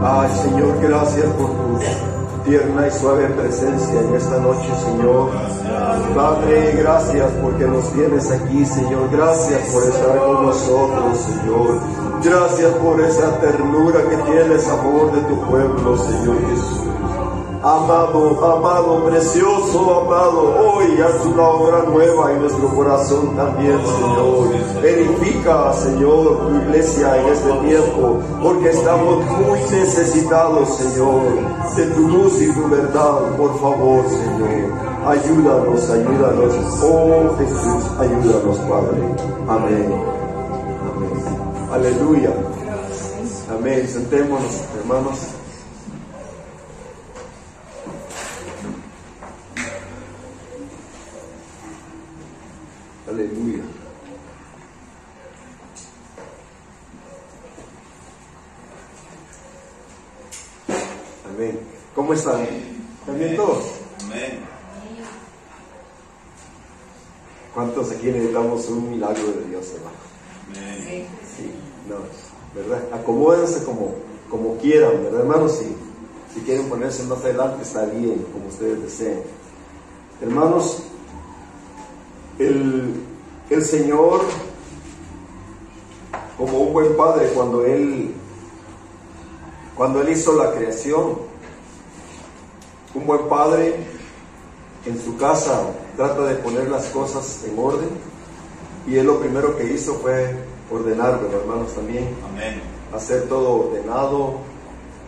Ay, Señor, gracias por tu tierna y suave presencia en esta noche, Señor. Padre, gracias porque nos tienes aquí, Señor. Gracias por estar con nosotros, Señor. Gracias por esa ternura que tienes a favor de tu pueblo, Señor Jesús. Amado, amado, precioso, amado, hoy haz una obra nueva en nuestro corazón también, Señor. Edifica, Señor, tu iglesia en este tiempo, porque estamos muy necesitados, Señor, de tu luz y tu verdad. Por favor, Señor, ayúdanos, ayúdanos. Oh Jesús, ayúdanos, Padre. Amén. Amén. Aleluya. Amén. Sentémonos, hermanos. Aleluya. Amén. ¿Cómo están? ¿Están bien todos? Amén. ¿Cuántos aquí necesitamos un milagro de Dios, hermano? Amén. Sí, no, ¿verdad? Acomódense como quieran, ¿verdad, hermanos? Si quieren ponerse más adelante, está bien, como ustedes deseen. Hermanos, el Señor, como un buen padre, cuando Él hizo la creación, un buen padre en su casa trata de poner las cosas en orden, y Él lo primero que hizo fue ordenarlo, hermanos, también. Amén. Hacer todo ordenado.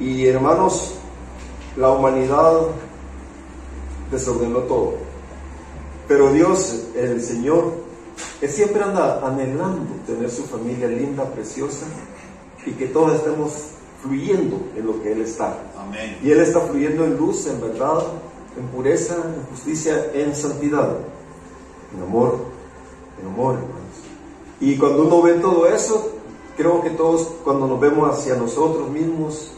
Y hermanos, la humanidad desordenó todo, pero Dios, el Señor, Él siempre anda anhelando tener su familia linda, preciosa, y que todos estemos fluyendo en lo que Él está. Amén. Y Él está fluyendo en luz, en verdad, en pureza, en justicia, en santidad, en amor, hermanos. Y cuando uno ve todo eso, creo que todos, cuando nos vemos hacia nosotros mismos,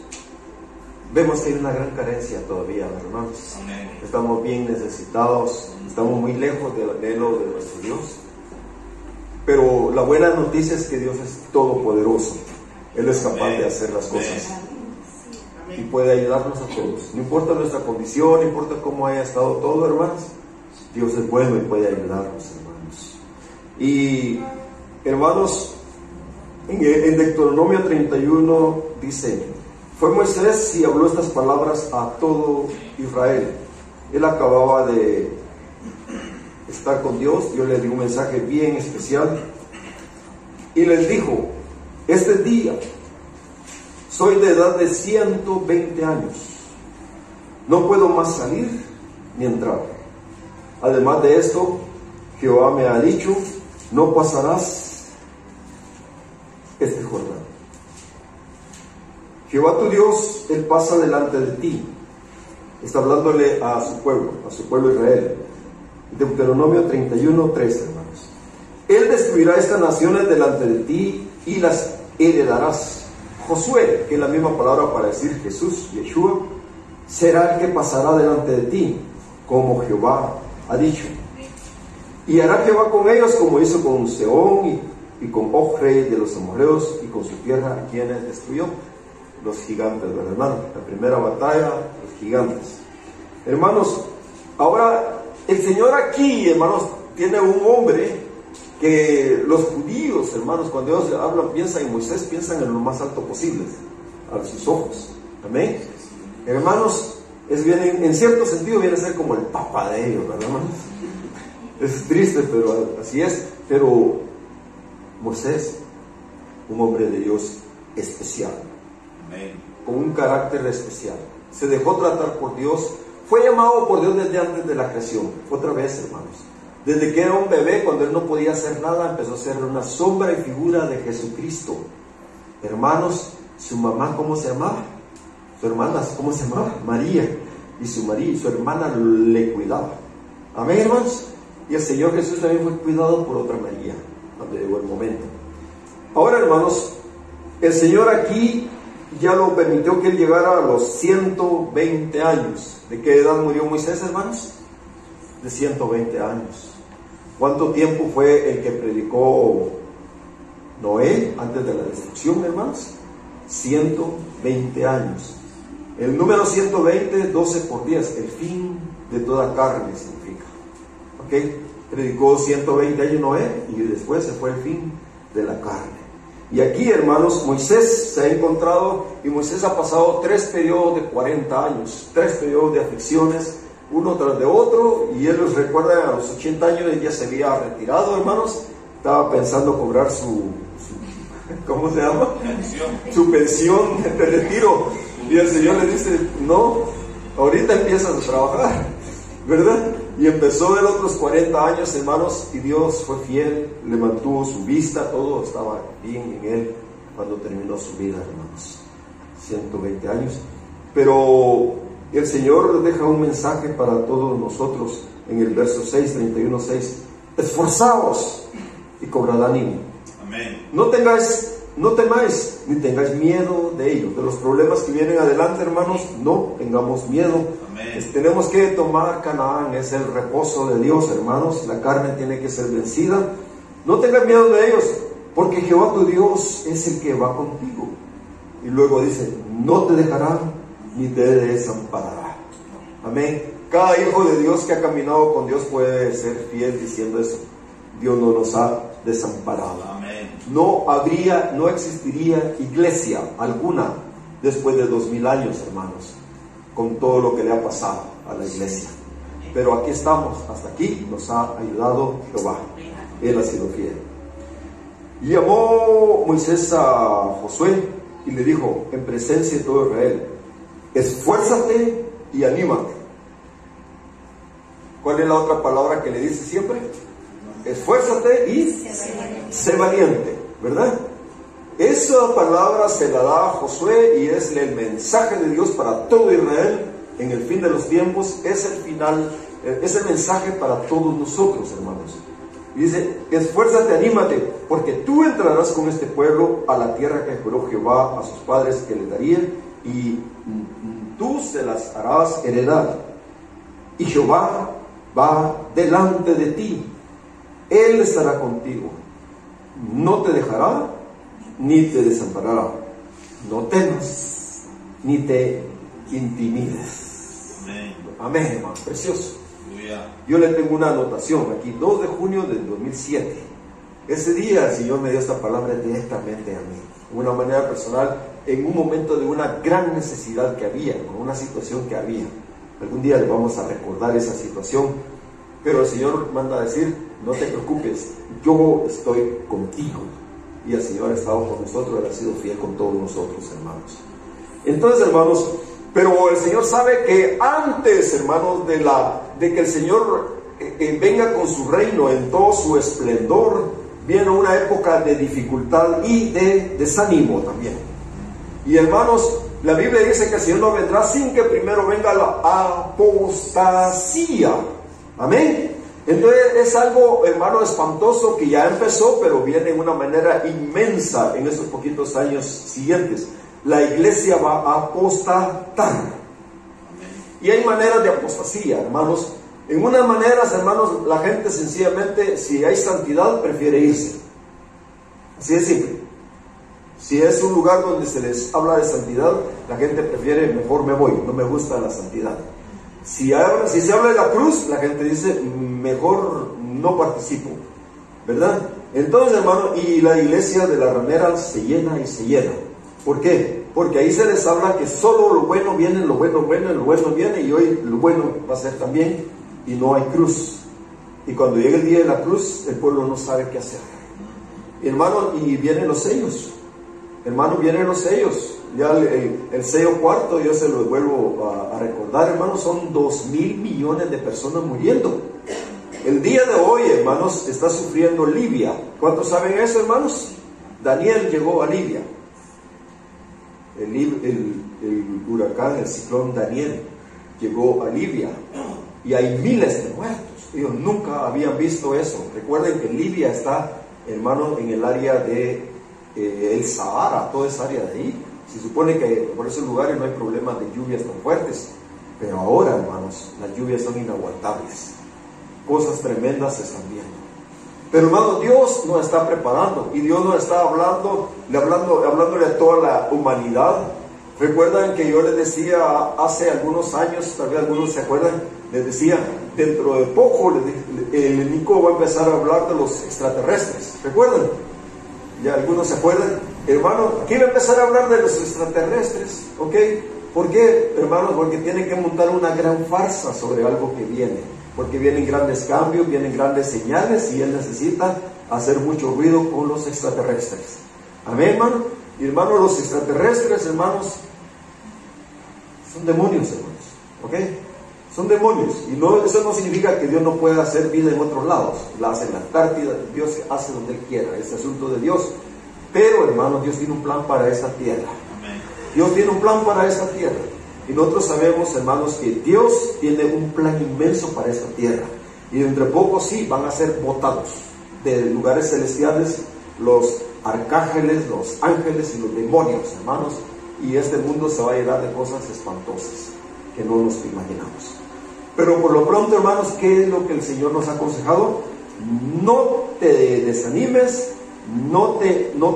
vemos que hay una gran carencia todavía, hermanos. Amén. Estamos bien necesitados, estamos muy lejos del anhelo de nuestro Dios. Pero la buena noticia es que Dios es todopoderoso. Él es capaz de hacer las cosas y puede ayudarnos a todos. No importa nuestra condición, no importa cómo haya estado todo, hermanos. Dios es bueno y puede ayudarnos, hermanos. Y, hermanos, en Deuteronomio 31 dice: fue Moisés y habló estas palabras a todo Israel. Él acababa de estar con Dios. Dios le dio un mensaje bien especial y les dijo: este día soy de edad de 120 años, no puedo más salir ni entrar. Además de esto, Jehová me ha dicho: no pasarás este Jordán. Jehová tu Dios, Él pasa delante de ti. Está hablándole a su pueblo Israel. Deuteronomio 31:3, hermanos. Él destruirá estas naciones delante de ti y las heredarás. Josué, que es la misma palabra para decir Jesús, Yeshua, será el que pasará delante de ti, como Jehová ha dicho. Y hará Jehová con ellos como hizo con Sehón y con Og, rey de los amorreos, y con su tierra, a quienes destruyó. Los gigantes, ¿verdad, hermano? La primera batalla, los gigantes. Hermanos, ahora el Señor aquí, hermanos, tiene un hombre que los judíos, hermanos, cuando ellos hablan, piensan en Moisés, piensan en lo más alto posible, a sus ojos. Amén. Hermanos, en cierto sentido viene a ser como el papa de ellos, ¿verdad, hermanos? Es triste, pero así es. Pero Moisés, un hombre de Dios especial, con un carácter especial, se dejó tratar por Dios, fue llamado por Dios desde antes de la creación. Otra vez, hermanos, desde que era un bebé, cuando él no podía hacer nada, empezó a ser una sombra y figura de Jesucristo. Hermanos, su mamá, ¿cómo se llamaba? Su hermana, ¿cómo se llamaba? María. Y su hermana le cuidaba. Amén, hermanos. Y el Señor Jesús también fue cuidado por otra María cuando llegó el momento. Ahora, hermanos, el Señor aquí ya lo permitió que él llegara a los 120 años. ¿De qué edad murió Moisés, hermanos? De 120 años. ¿Cuánto tiempo fue el que predicó Noé antes de la destrucción, hermanos? 120 años. El número 120, 12 por 10, el fin de toda carne significa. ¿Ok? Predicó 120 años Noé y después se fue el fin de la carne. Y aquí, hermanos, Moisés se ha encontrado, y Moisés ha pasado 3 periodos de 40 años, 3 periodos de aflicciones, uno tras de otro, y él los recuerda a los 80 años, él ya se había retirado, hermanos, estaba pensando cobrar su ¿cómo se llama? Su pensión de retiro, y el Señor le dice, no, ahorita empiezas a trabajar, ¿verdad? Y empezó él otros 40 años, hermanos, y Dios fue fiel, le mantuvo su vista, todo estaba bien en él cuando terminó su vida, hermanos. 120 años. Pero el Señor deja un mensaje para todos nosotros en el verso 6, 31:6. Esforzaos y cobrad ánimo. Amén. No temáis, ni tengáis miedo de ellos, de los problemas que vienen adelante, hermanos, no tengamos miedo. Tenemos que tomar Canaán, es el reposo de Dios, hermanos, la carne tiene que ser vencida. No tengas miedo de ellos, porque Jehová tu Dios es el que va contigo. Y luego dice, no te dejará ni te desamparará. Amén. Cada hijo de Dios que ha caminado con Dios puede ser fiel diciendo eso. Dios no nos ha desamparado. Amén. No existiría iglesia alguna después de 2000 años, hermanos, con todo lo que le ha pasado a la iglesia. Pero aquí estamos, hasta aquí nos ha ayudado Jehová. Él ha sido fiel. Y llamó Moisés a Josué y le dijo en presencia de todo Israel, esfuérzate y anímate. ¿Cuál es la otra palabra que le dice siempre? Esfuérzate y sé valiente, ¿verdad? Esa palabra se la da a Josué y es el mensaje de Dios para todo Israel en el fin de los tiempos. Es el final, es el mensaje para todos nosotros, hermanos. Y dice, esfuérzate, anímate, porque tú entrarás con este pueblo a la tierra que juró Jehová a sus padres que le daría, y tú se las harás heredar. Y Jehová va delante de ti, Él estará contigo, no te dejará ni te desamparará. No temas ni te intimides. Amén. Amén, hermano, precioso. Yo le tengo una anotación aquí, 2 de junio del 2007. Ese día el Señor me dio esta palabra directamente a mí, de una manera personal, en un momento de una gran necesidad que había, una situación que había. Algún día le vamos a recordar esa situación, pero el Señor manda a decir, no te preocupes, yo estoy contigo. Y el Señor ha estado con nosotros, Él ha sido fiel con todos nosotros, hermanos. Entonces, hermanos, pero el Señor sabe que antes, hermanos, de que el Señor venga con su reino en todo su esplendor, viene una época de dificultad y de desánimo también. Y hermanos, la Biblia dice que el Señor no vendrá sin que primero venga la apostasía. Amén. Entonces es algo, hermano, espantoso que ya empezó, pero viene de una manera inmensa en estos poquitos años siguientes. La iglesia va a apostatar. Y hay maneras de apostasía, hermanos. En unas maneras, hermanos, la gente sencillamente, si hay santidad, prefiere irse. Así de simple. Si es un lugar donde se les habla de santidad, la gente prefiere, mejor me voy, no me gusta la santidad. Si se habla de la cruz, la gente dice, mejor no participo, ¿verdad? Entonces, hermano, y la iglesia de la ramera se llena y se llena. ¿Por qué? Porque ahí se les habla que solo lo bueno viene, lo bueno viene, y hoy lo bueno va a ser también, y no hay cruz. Y cuando llega el día de la cruz, el pueblo no sabe qué hacer. Y, hermano, y vienen los sellos. Hermano, vienen los sellos. Ya el sello cuarto, yo se lo vuelvo a recordar, hermanos, son 2.000 millones de personas muriendo. El día de hoy, hermanos, está sufriendo Libia. ¿Cuántos saben eso, hermanos? Daniel llegó a Libia. El huracán, el ciclón Daniel llegó a Libia. Y hay miles de muertos. Ellos nunca habían visto eso. Recuerden que Libia está, hermano, en el área de el Sahara, toda esa área de ahí. Se supone que por esos lugares no hay problemas de lluvias tan fuertes, pero ahora, hermanos, las lluvias son inaguantables. Cosas tremendas se están viendo. Pero hermano, Dios nos está preparando y Dios nos está hablándole a toda la humanidad. Recuerdan que yo les decía hace algunos años, tal vez algunos se acuerdan, les decía, dentro de poco el Nico va a empezar a hablar de los extraterrestres. ¿Recuerdan? Ya algunos se acuerdan. Hermano, aquí va a empezar a hablar de los extraterrestres, ¿ok? ¿Por qué, hermanos? Porque tiene que montar una gran farsa sobre algo que viene. Porque vienen grandes cambios, vienen grandes señales y él necesita hacer mucho ruido con los extraterrestres. Amén, hermano. Y hermanos, los extraterrestres, hermanos, son demonios, hermanos, ¿ok? Son demonios. Y eso no significa que Dios no pueda hacer vida en otros lados. La hace en la Antártida, Dios hace donde Él quiera, es asunto de Dios. Pero, hermanos, Dios tiene un plan para esta tierra. Amén. Dios tiene un plan para esta tierra. Y nosotros sabemos, hermanos, que Dios tiene un plan inmenso para esta tierra. Y entre poco sí van a ser botados de lugares celestiales los arcángeles, los ángeles y los demonios, hermanos. Y este mundo se va a llenar de cosas espantosas que no nos imaginamos. Pero por lo pronto, hermanos, ¿qué es lo que el Señor nos ha aconsejado? No te desanimes, no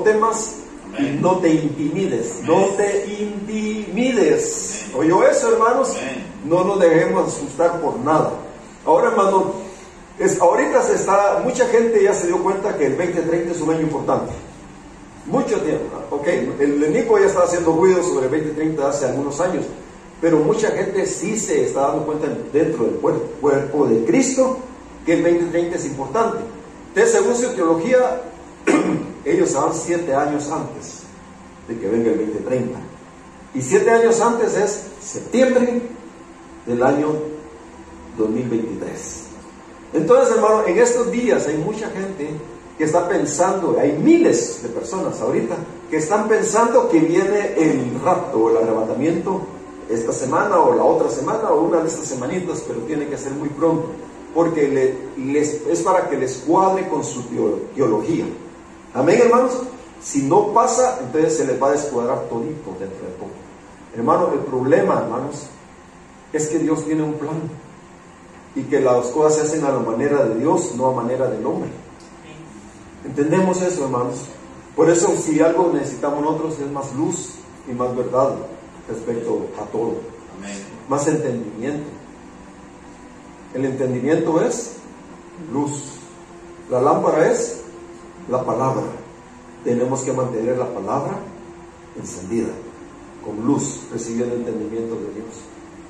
temas, y no te intimides. Amén. No te intimides. Amén. ¿Oyó eso, hermanos? Amén. No nos dejemos asustar por nada. Ahora, hermano, ahorita mucha gente ya se dio cuenta que el 2030 es un año importante. Mucho tiempo. Ok, el Nico ya estaba haciendo ruido sobre el 2030 hace algunos años, pero mucha gente sí se está dando cuenta dentro del cuerpo de Cristo que el 2030 es importante. Entonces, según su teología, ellos se van 7 años antes de que venga el 2030. Y 7 años antes es septiembre del año 2023. Entonces, hermano, en estos días hay mucha gente que está pensando, hay miles de personas ahorita que están pensando que viene el rapto o el arrebatamiento esta semana o la otra semana o una de estas semanitas, pero tiene que ser muy pronto, porque es para que les cuadre con su teología. Amén, hermanos. Si no pasa, entonces se les va a descuadrar todito dentro de poco. Hermano, el problema, hermanos, es que Dios tiene un plan y que las cosas se hacen a la manera de Dios, no a manera del hombre. ¿Entendemos eso, hermanos? Por eso, si algo necesitamos nosotros es más luz y más verdad respecto a todo. Amén. Más entendimiento. El entendimiento es luz. La lámpara es la palabra. Tenemos que mantener la palabra encendida, con luz, recibiendo el entendimiento de Dios.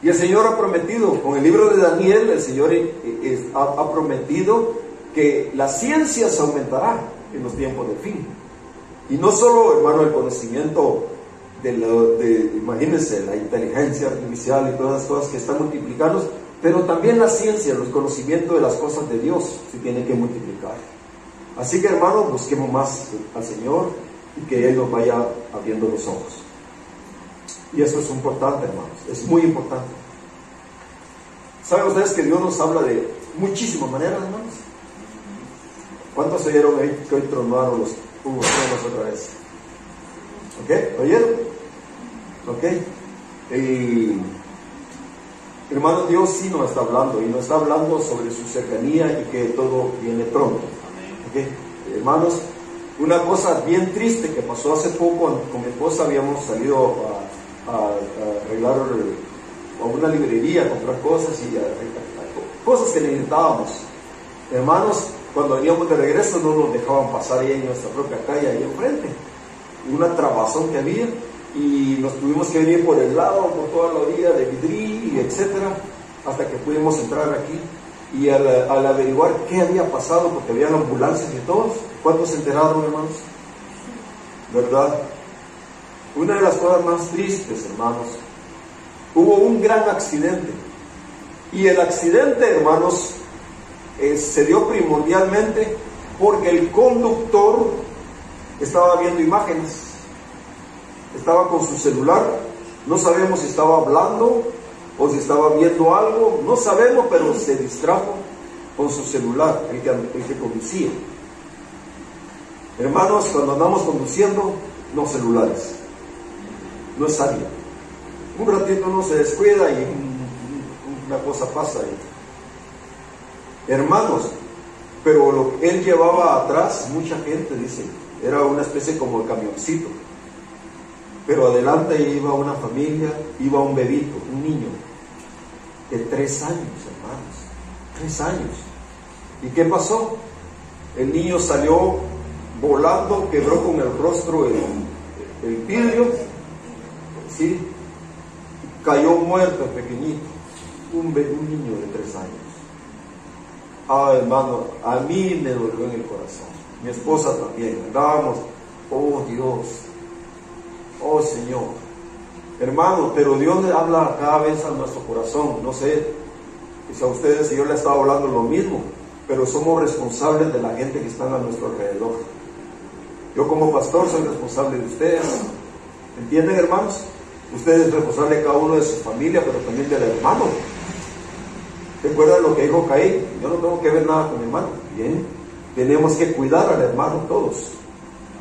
Y el Señor ha prometido, con el libro de Daniel, el Señor ha prometido que la ciencia se aumentará en los tiempos del fin. Y no solo, hermano, el conocimiento imagínense, la inteligencia artificial y todas las cosas que están multiplicando, pero también la ciencia, el conocimiento de las cosas de Dios se tiene que multiplicar. Así que, hermano, busquemos más al Señor y que Él nos vaya abriendo los ojos. Y eso es importante, hermanos, es muy importante. ¿Saben ustedes que Dios nos habla de muchísimas maneras, hermanos? ¿Cuántos oyeron ahí que hoy tronaron los truenos otra vez? ¿Ok? ¿Oyeron? ¿Ok? Hermano, Dios sí nos está hablando y nos está hablando sobre su cercanía y que todo viene pronto. ¿Ok? Hermanos, una cosa bien triste que pasó hace poco con mi esposa, habíamos salido a arreglar a una librería, a comprar cosas y cosas que necesitábamos. Hermanos, cuando veníamos de regreso no nos dejaban pasar ahí en nuestra propia calle, ahí enfrente. Una trabazón que había y nos tuvimos que venir por el lado, por toda la orilla de Vidrí y etcétera, hasta que pudimos entrar aquí. Y al averiguar qué había pasado, porque había ambulancias y todos, ¿cuántos se enteraron, hermanos? ¿Verdad? Una de las cosas más tristes, hermanos, hubo un gran accidente. Y el accidente, hermanos, se dio primordialmente porque el conductor estaba viendo imágenes, estaba con su celular, no sabemos si estaba hablando o si estaba viendo algo, no sabemos, pero se distrajo con su celular, el que conducía. Hermanos, cuando andamos conduciendo, no celulares, no es sabio. Un ratito uno se descuida y una cosa pasa ahí. Hermanos, pero lo que él llevaba atrás, mucha gente, dice, era una especie como de camioncito. Pero adelante iba una familia, iba un bebito, un niño, de 3 años, hermanos, 3 años. ¿Y qué pasó? El niño salió volando, quebró con el rostro el vidrio, ¿sí? Cayó muerto, pequeñito, un niño de 3 años. Ah, hermano, a mí me dolió en el corazón, mi esposa también, andábamos, oh Dios, oh Señor, hermano, pero Dios le habla cada vez a nuestro corazón. No sé si a ustedes y yo le estaba hablando lo mismo, pero somos responsables de la gente que está a nuestro alrededor. Yo como pastor soy responsable de ustedes, ¿entienden, hermanos? Usted es responsable de cada uno de su familia, pero también del hermano. ¿Recuerdan lo que dijo Caín? Yo no tengo que ver nada con mi hermano. Bien, tenemos que cuidar al hermano todos.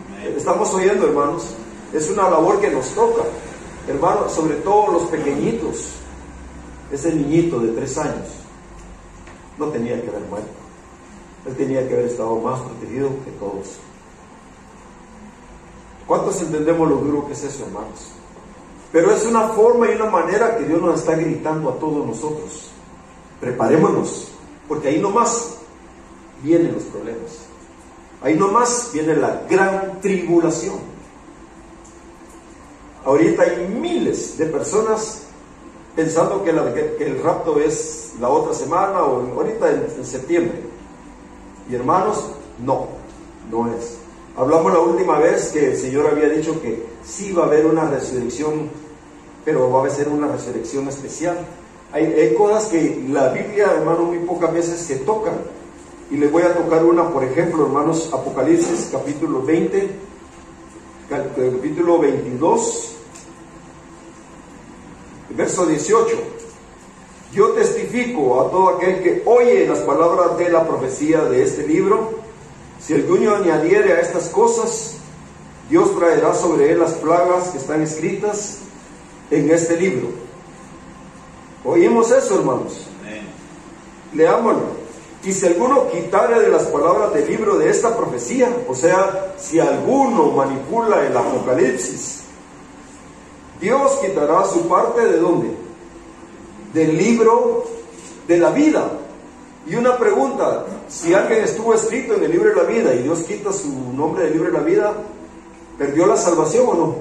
Amén. Estamos oyendo, hermanos, es una labor que nos toca, hermanos, sobre todo los pequeñitos. Ese niñito de 3 años no tenía que haber muerto. Él tenía que haber estado más protegido que todos. ¿Cuántos entendemos lo duro que es eso, hermanos? Pero es una forma y una manera que Dios nos está gritando a todos nosotros. Preparémonos, porque ahí nomás vienen los problemas. Ahí nomás viene la gran tribulación. Ahorita hay miles de personas pensando que el rapto es la otra semana o ahorita en septiembre. Y hermanos, no es. Hablamos la última vez que el Señor había dicho que sí va a haber una resurrección, pero va a ser una resurrección especial. Hay cosas que la Biblia, hermanos, muy pocas veces se tocan. Y les voy a tocar una, por ejemplo, hermanos, Apocalipsis capítulo 20, capítulo 22, verso 18. Yo testifico a todo aquel que oye las palabras de la profecía de este libro, si alguno añadiere a estas cosas, Dios traerá sobre él las plagas que están escritas en este libro. ¿Oímos eso, hermanos? Amén. Leámoslo. Y si alguno quitare de las palabras del libro de esta profecía, o sea, si alguno manipula el Apocalipsis, Dios quitará su parte ¿de dónde? Del libro de la vida. Y una pregunta, si alguien estuvo escrito en el libro de la vida y Dios quita su nombre del libro de la vida, ¿perdió la salvación o no?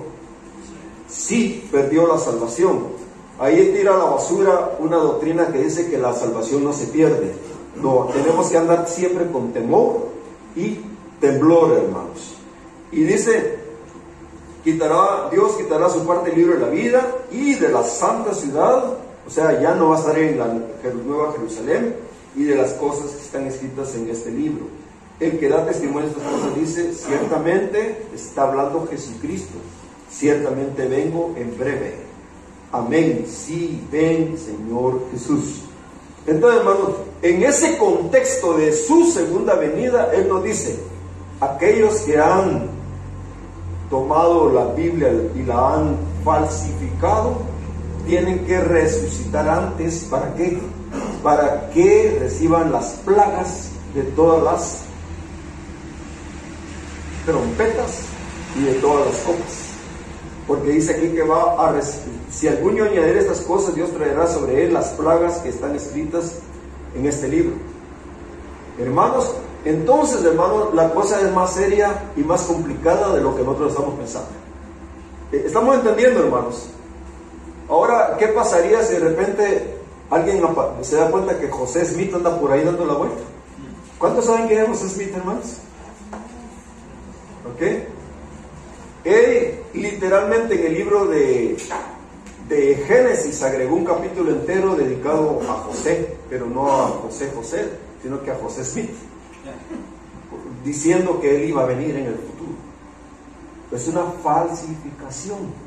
Sí, perdió la salvación. Ahí tira a la basura una doctrina que dice que la salvación no se pierde. No, tenemos que andar siempre con temor y temblor, hermanos. Y dice, Dios quitará su parte del libro de la vida y de la santa ciudad, o sea, ya no va a estar en la Nueva Jerusalén, y de las cosas que están escritas en este libro. El que da testimonio de estas cosas dice, ciertamente, está hablando Jesucristo, ciertamente vengo en breve. Amén. Sí, ven, Señor Jesús. Entonces, hermanos, en ese contexto de su segunda venida, Él nos dice, aquellos que han tomado la Biblia y la han falsificado, tienen que resucitar antes. ¿Para qué? Para que reciban las plagas de todas las trompetas y de todas las copas. Porque dice aquí que va a recibir, si alguno añadiere estas cosas, Dios traerá sobre él las plagas que están escritas en este libro. Hermanos, entonces, hermanos, la cosa es más seria y más complicada de lo que nosotros estamos pensando. ¿Estamos entendiendo, hermanos? Ahora, ¿qué pasaría si de repente alguien se da cuenta que José Smith anda por ahí dando la vuelta? ¿Cuántos saben quién es José Smith, hermanos? ¿Ok? Él literalmente en el libro de Génesis agregó un capítulo entero dedicado a José, pero no a José, sino que a José Smith, diciendo que él iba a venir en el futuro. Es una falsificación.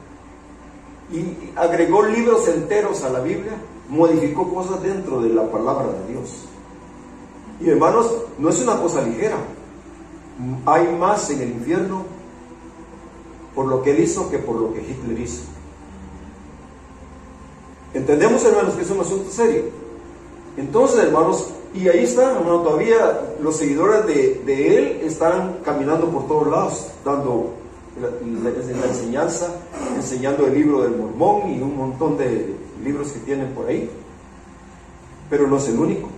Y agregó libros enteros a la Biblia, modificó cosas dentro de la palabra de Dios. Y hermanos, no es una cosa ligera. Hay más en el infierno por lo que él hizo que por lo que Hitler hizo. ¿Entendemos, hermanos, que es un asunto serio? Entonces, hermanos, Y ahí está, hermano, todavía los seguidores de él están caminando por todos lados, dando la enseñanza, enseñando el libro del Mormón y un montón de libros que tienen por ahí. Pero no es el único.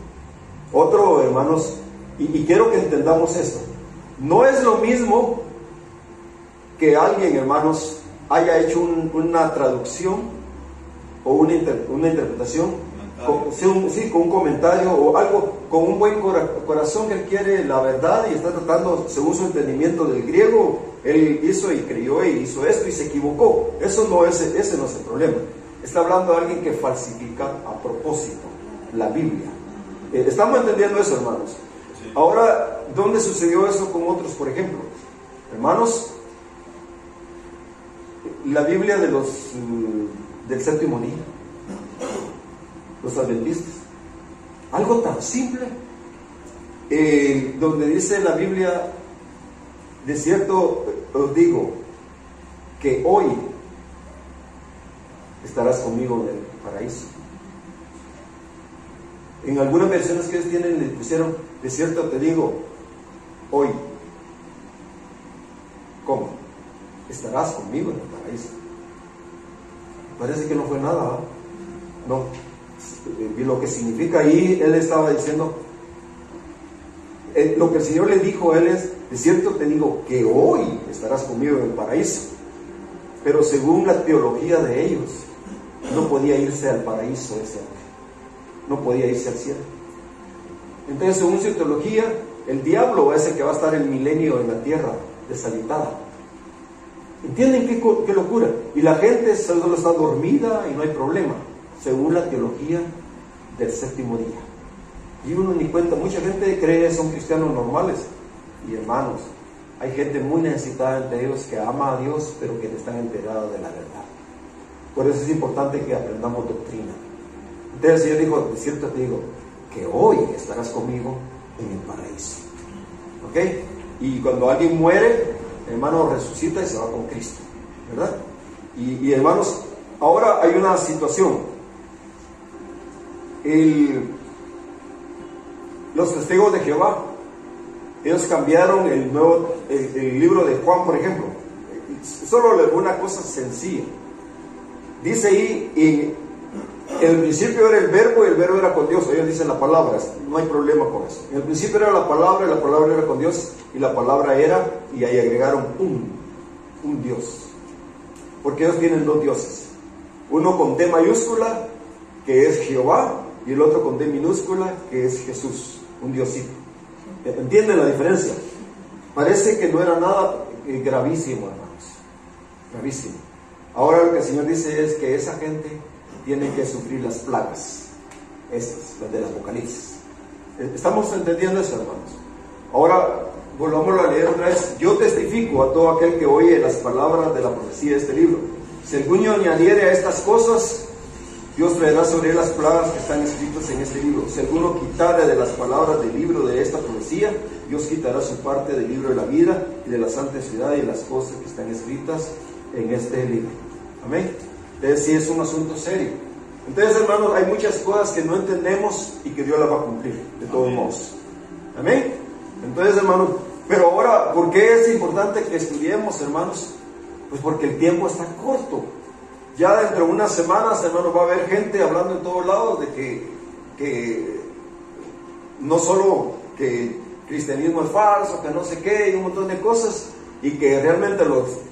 Otro, hermanos, y quiero que entendamos esto, no es lo mismo que alguien, hermanos, haya hecho una traducción o una interpretación con un comentario o algo, con un buen corazón, que él quiere la verdad y está tratando según su entendimiento del griego. Él hizo y creyó y hizo esto y se equivocó. Ese no es el problema. Está hablando de alguien que falsifica a propósito la Biblia. ¿Estamos entendiendo eso, hermanos? Sí. Ahora, ¿dónde sucedió eso con otros, por ejemplo? Hermanos, la Biblia del séptimo día, los adventistas, algo tan simple, donde dice la Biblia: de cierto os digo que hoy estarás conmigo en el paraíso. En algunas versiones que ellos tienen le pusieron: de cierto te digo hoy. ¿Cómo? Estarás conmigo en el paraíso. Parece que no fue nada, ¿eh? No. Y lo que significa ahí, él estaba diciendo, lo que el Señor le dijo a él es: de cierto te digo que hoy estarás conmigo en el paraíso. Pero según la teología de ellos, no podía irse al paraíso ese hombre, no podía irse al cielo. Entonces, según su teología, el diablo es el que va a estar el milenio en la tierra deshabitada. ¿Entienden qué locura? Y la gente solo está dormida y no hay problema, según la teología del séptimo día. Y uno ni cuenta, mucha gente cree que son cristianos normales. Y hermanos, hay gente muy necesitada entre ellos que ama a Dios, pero que no están enterados de la verdad. Por eso es importante que aprendamos doctrina. Entonces el Señor dijo: de cierto te digo que hoy estarás conmigo en el paraíso. ¿Ok? Y cuando alguien muere, hermano, resucita y se va con Cristo, ¿verdad? Y hermanos, ahora hay una situación. Los testigos de Jehová, ellos cambiaron el libro de Juan, por ejemplo. Solo una cosa sencilla. Dice ahí: en el principio era el verbo y el verbo era con Dios. Ellos dicen la palabra, no hay problema con eso. En el principio era la palabra y la palabra era con Dios, y la palabra era, y ahí agregaron un Dios. Porque ellos tienen dos dioses. Uno con D mayúscula, que es Jehová, y el otro con D minúscula, que es Jesús, un Diosito. ¿Entienden la diferencia? Parece que no era nada gravísimo, hermanos. Gravísimo. Ahora lo que el Señor dice es que esa gente tiene que sufrir las plagas, esas, las del Apocalipsis. ¿Estamos entendiendo eso, hermanos? Ahora, volvamos a leer otra vez. Yo testifico a todo aquel que oye las palabras de la profecía de este libro. Si alguno añadiere a estas cosas, Dios traerá sobre él las plagas que están escritas en este libro. Si alguno quitare de las palabras del libro de esta profecía, Dios quitará su parte del libro de la vida y de la santa ciudad y de las cosas que están escritas en este libro. Amén. Entonces sí es un asunto serio. Entonces, hermanos, hay muchas cosas que no entendemos y que Dios las va a cumplir de todos modos. Amén. Entonces, hermanos, pero ahora, ¿por qué es importante que estudiemos, hermanos? Pues porque el tiempo está corto. Ya dentro de unas semanas, hermanos, va a haber gente hablando en todos lados de que no solo que el cristianismo es falso, que no sé qué, y un montón de cosas, y que realmente los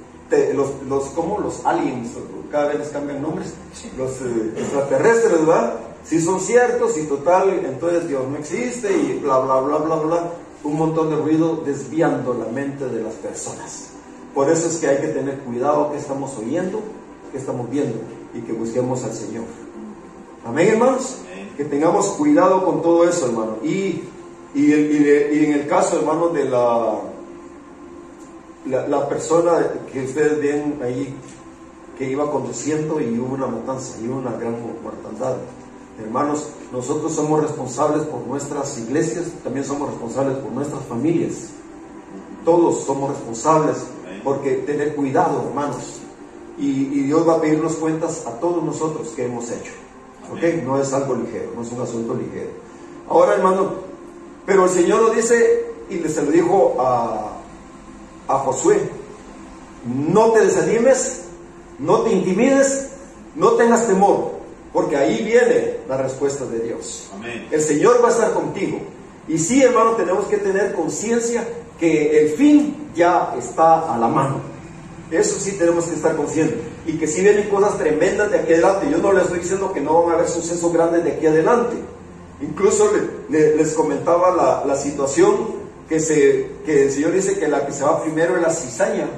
aliens, cada vez les cambian nombres, los extraterrestres, ¿verdad? Si son ciertos y total, entonces Dios no existe y bla, bla, bla, bla, bla. Un montón de ruido desviando la mente de las personas. Por eso es que hay que tener cuidado que estamos oyendo, que estamos viendo, y que busquemos al Señor. Amén, hermanos. Amén. Que tengamos cuidado con todo eso, hermano. Y en el caso, hermanos, de la persona que ustedes ven ahí, que iba conduciendo y hubo una matanza, y hubo una gran mortandad. Hermanos, nosotros somos responsables por nuestras iglesias, también somos responsables por nuestras familias. Todos somos responsables, porque tener cuidado, hermanos. Y Dios va a pedirnos cuentas a todos nosotros que hemos hecho. ¿Ok? No es algo ligero, no es un asunto ligero. Ahora, hermano, pero el Señor lo dice y se lo dijo a Josué: no te desanimes, no te intimides, no tengas temor, porque ahí viene la respuesta de Dios. Amén. El Señor va a estar contigo. Y sí, hermano, tenemos que tener conciencia que el fin ya está a la mano. Eso sí tenemos que estar conscientes. Y que sí vienen cosas tremendas de aquí adelante. Yo no les estoy diciendo que no van a haber sucesos grandes de aquí adelante. Incluso les comentaba la situación que el Señor dice que la que se va primero es la cizaña.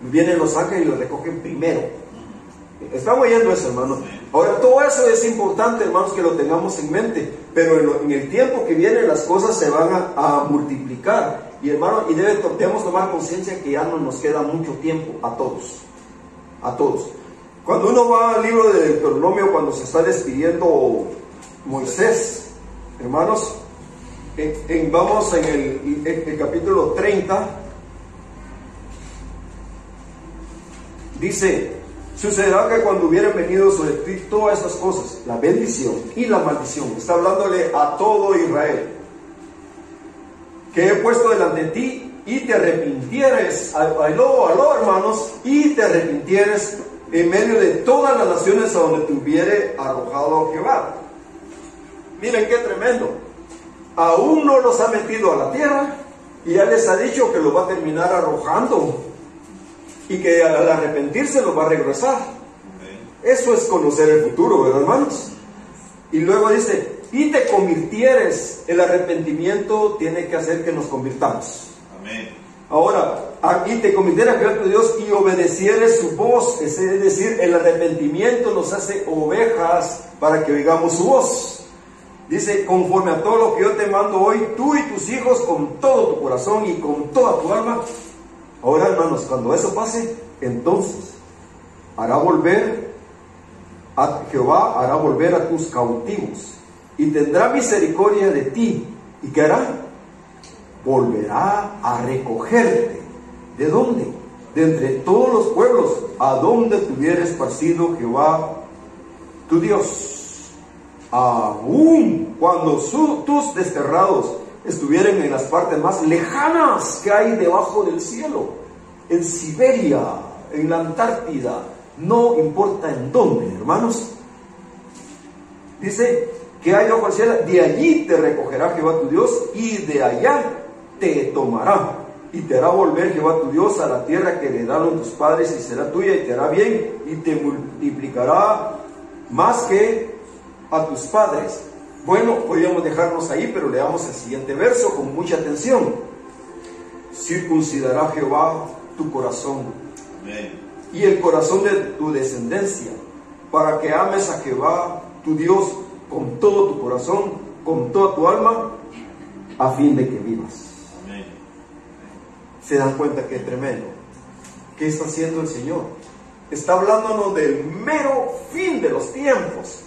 Vienen los ángeles y lo recogen primero. Estamos oyendo eso, hermano. Ahora, todo eso es importante, hermanos, que lo tengamos en mente. Pero en el tiempo que viene las cosas se van a multiplicar. Y, hermano, debemos tomar conciencia que ya no nos queda mucho tiempo a todos. A todos. Cuando uno va al libro del Deuteronomio, cuando se está despidiendo Moisés, hermanos, vamos en el capítulo 30, dice: sucederá que cuando hubieran venido sobre ti todas estas cosas, la bendición y la maldición, está hablándole a todo Israel, que he puesto delante de ti, y te arrepintieres, aló, hermanos, y te arrepintieres en medio de todas las naciones a donde te hubiere arrojado Jehová. Miren qué tremendo. Aún no los ha metido a la tierra y ya les ha dicho que los va a terminar arrojando y que al arrepentirse los va a regresar. Eso es conocer el futuro, ¿verdad, hermanos? Y luego dice: y te convirtieres. El arrepentimiento tiene que hacer que nos convirtamos. Amén. Ahora, y te convirtieres a tu Dios y obedecieres su voz. Es decir, el arrepentimiento nos hace ovejas para que oigamos su voz. Dice: conforme a todo lo que yo te mando hoy, tú y tus hijos, con todo tu corazón y con toda tu alma. Ahora, hermanos, cuando eso pase, entonces Jehová hará volver a tus cautivos y tendrá misericordia de ti. ¿Y qué hará? Volverá a recogerte. ¿De dónde? De entre todos los pueblos a donde te hubiera esparcido Jehová tu Dios. Aún cuando tus desterrados estuvieran en las partes más lejanas que hay debajo del cielo, en Siberia, en la Antártida, no importa en dónde, hermanos. Dice que hay debajo del cielo, de allí te recogerá Jehová tu Dios, y de allá te tomará, y te hará volver Jehová tu Dios a la tierra que heredaron tus padres, y será tuya, y te hará bien, y te multiplicará más que a tus padres. Bueno, podríamos dejarnos ahí, pero leamos el siguiente verso con mucha atención. Circuncidará Jehová tu corazón. Amén. Y el corazón de tu descendencia, para que ames a Jehová tu Dios con todo tu corazón, con toda tu alma, a fin de que vivas. Amén. ¿Se dan cuenta qué tremendo? ¿Qué está haciendo el Señor? Está hablándonos del mero fin de los tiempos,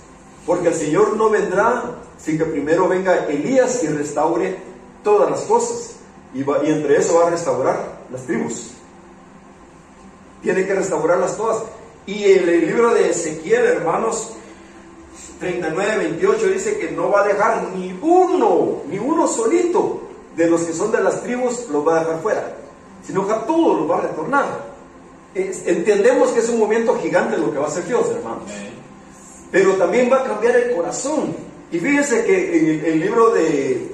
porque el Señor no vendrá sin que primero venga Elías y restaure todas las cosas, y entre eso va a restaurar las tribus. Tiene que restaurarlas todas. Y en el libro de Ezequiel, hermanos, 39-28 dice que no va a dejar ni uno solito de los que son de las tribus, los va a dejar fuera, sino que a todos los va a retornar. Entendemos que es un movimiento gigante lo que va a hacer Dios, hermanos, pero también va a cambiar el corazón. Y fíjense que en el libro de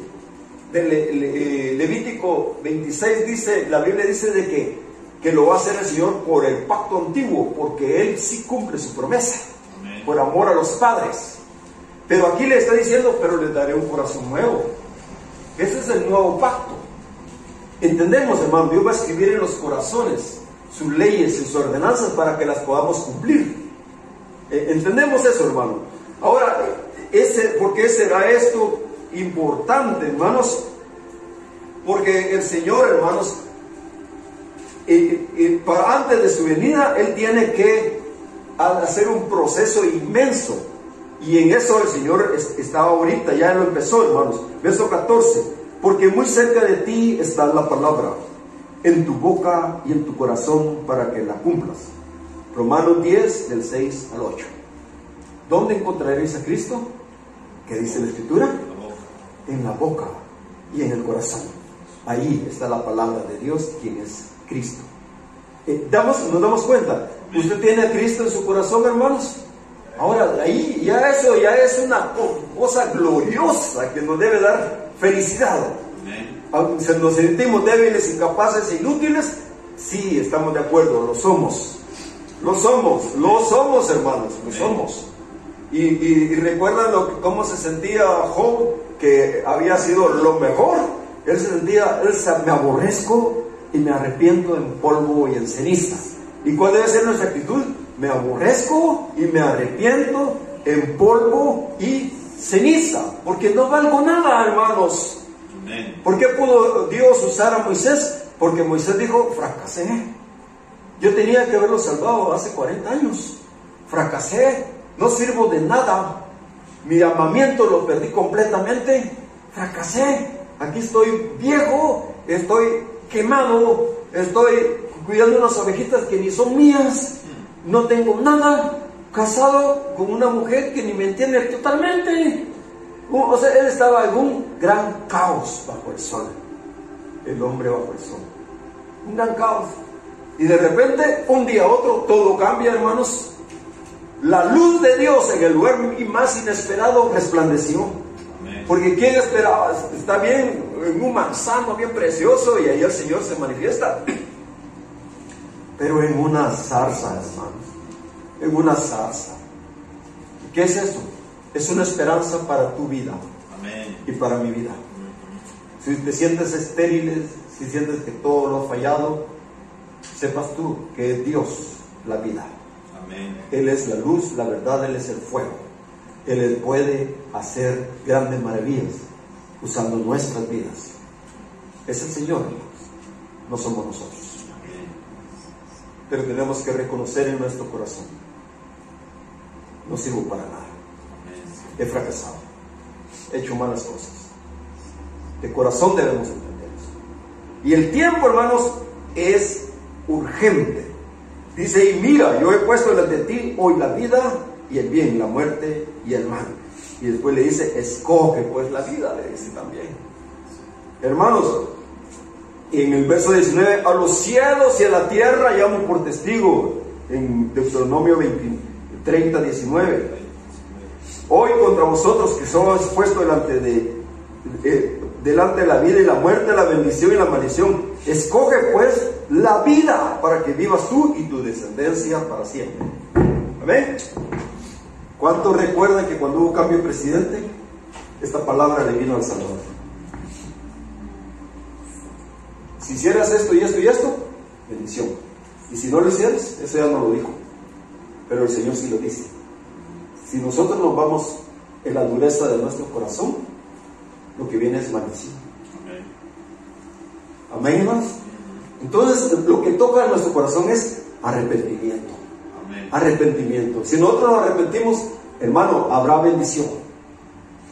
Levítico 26 dice, la Biblia dice de que lo va a hacer el Señor por el pacto antiguo, porque Él sí cumple su promesa. Amén. Por amor a los padres. Pero aquí le está diciendo: pero les daré un corazón nuevo. Ese es el nuevo pacto. Entendemos, hermano, Dios va a escribir en los corazones sus leyes y sus ordenanzas para que las podamos cumplir. Entendemos eso, hermano. Ahora, ¿por qué será esto importante, hermanos? Porque el Señor, hermanos, antes de su venida, Él tiene que hacer un proceso inmenso, y en eso el Señor estaba ahorita, ya lo empezó, hermanos. Verso 14: porque muy cerca de ti está la palabra, en tu boca y en tu corazón, para que la cumplas. Romanos 10, del 6 al 8. ¿Dónde encontraréis a Cristo? ¿Qué dice la Escritura? en la boca y en el corazón. Ahí está la palabra de Dios, quien es Cristo. Nos damos cuenta. ¿Usted tiene a Cristo en su corazón, hermanos? Ahora, ahí ya eso ya es una cosa gloriosa que nos debe dar felicidad. Aunque nos sentimos débiles, incapaces, inútiles, sí, estamos de acuerdo, lo somos. Lo somos, hermanos, lo somos. Y recuerdan cómo se sentía Job, que había sido lo mejor. Él se sentía, me aborrezco y me arrepiento en polvo y en ceniza. ¿Y cuál debe ser nuestra actitud? Me aborrezco y me arrepiento en polvo y ceniza, porque no valgo nada, hermanos. ¿Por qué pudo Dios usar a Moisés? Porque Moisés dijo, fracasé. Yo tenía que haberlo salvado hace 40 años. Fracasé, no sirvo de nada. Mi llamamiento lo perdí completamente. Fracasé. Aquí estoy viejo, estoy quemado, estoy cuidando unas ovejitas que ni son mías. No tengo nada. Casado con una mujer que ni me entiende totalmente. O sea, él estaba en un gran caos bajo el sol. El hombre bajo el sol. Un gran caos. Y de repente, un día a otro, todo cambia, hermanos. La luz de Dios en el lugar más inesperado resplandeció. Amén. Porque ¿quién esperaba? Está bien, en un manzano bien precioso, y ahí el Señor se manifiesta. Pero en una zarza, hermanos. En una zarza. ¿Qué es eso? Es una esperanza para tu vida. Amén. Y para mi vida. Si te sientes estéril, si sientes que todo lo ha fallado, sepas tú que es Dios la vida. Amén. Él es la luz, la verdad, Él es el fuego. Él puede hacer grandes maravillas usando nuestras vidas. Es el Señor, no somos nosotros. Amén. Pero tenemos que reconocer en nuestro corazón: no sirvo para nada. He fracasado, he hecho malas cosas. De corazón debemos entender eso. Y el tiempo, hermanos, es urgente. Dice, y mira, yo he puesto delante de ti hoy la vida y el bien, la muerte y el mal. Y después le dice, escoge pues la vida, le dice también. Hermanos, en el verso 19, a los cielos y a la tierra llamo por testigo, en Deuteronomio 30, 19. Hoy contra vosotros que sois puestos delante de la vida y la muerte, la bendición y la maldición, escoge pues la vida para que vivas tú y tu descendencia para siempre. Amén. ¿Cuántos recuerdan que cuando hubo cambio de presidente, esta palabra le vino al Salvador? Si hicieras esto y esto y esto, bendición. Y si no lo hicieras, eso ya no lo dijo, pero el Señor sí lo dice. Si nosotros nos vamos en la dureza de nuestro corazón, lo que viene es maldición. Amén, hermanos. Entonces, lo que toca en nuestro corazón es arrepentimiento. Amén. Arrepentimiento. Si nosotros nos arrepentimos, hermano, habrá bendición.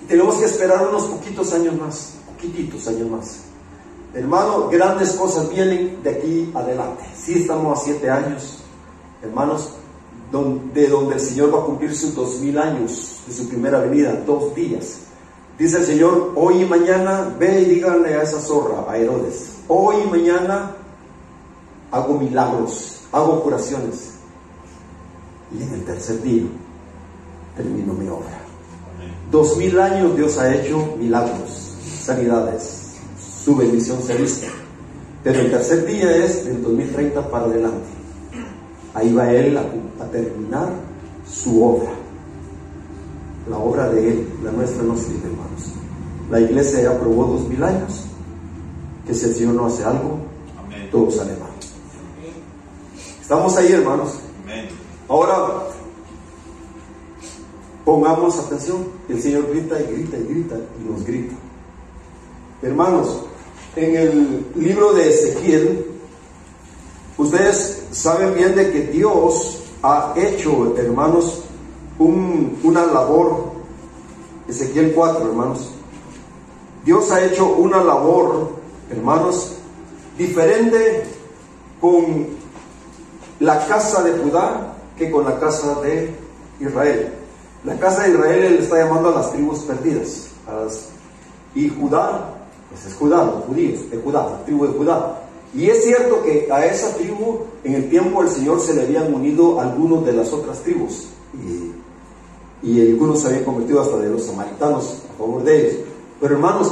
Y tenemos que esperar unos poquitos años más. Hermano, grandes cosas vienen de aquí adelante. Sí, estamos a 7 años, hermanos, de donde el Señor va a cumplir sus 2000 años de su primera venida, 2 días. Dice el Señor, hoy y mañana, ve y díganle a esa zorra, a Herodes, hoy y mañana hago milagros, hago curaciones, y en el tercer día termino mi obra. 2000 años Dios ha hecho milagros, sanidades, su bendición se viste, pero el tercer día es del 2030 para adelante. Ahí va Él a terminar su obra. La obra de Él, la nuestra no sirve, hermanos. La iglesia ya aprobó 2000 años. Que si el Señor no hace algo, amén, todo sale mal. Estamos ahí, hermanos. Amén. Ahora, pongamos atención. El Señor grita y grita y grita y nos grita. Hermanos, en el libro de Ezequiel, ustedes saben bien de que Dios ha hecho, hermanos, una labor. Ezequiel 4, hermanos. Dios ha hecho una labor, hermanos, diferente con la casa de Judá que con la casa de Israel. La casa de Israel, Él está llamando a las tribus perdidas, Y Judá, pues es Judá, los judíos, de Judá, la tribu de Judá. Y es cierto que a esa tribu, en el tiempo del Señor, se le habían unido algunos de las otras tribus. Y algunos se habían convertido hasta de los samaritanos a favor de ellos. Pero hermanos,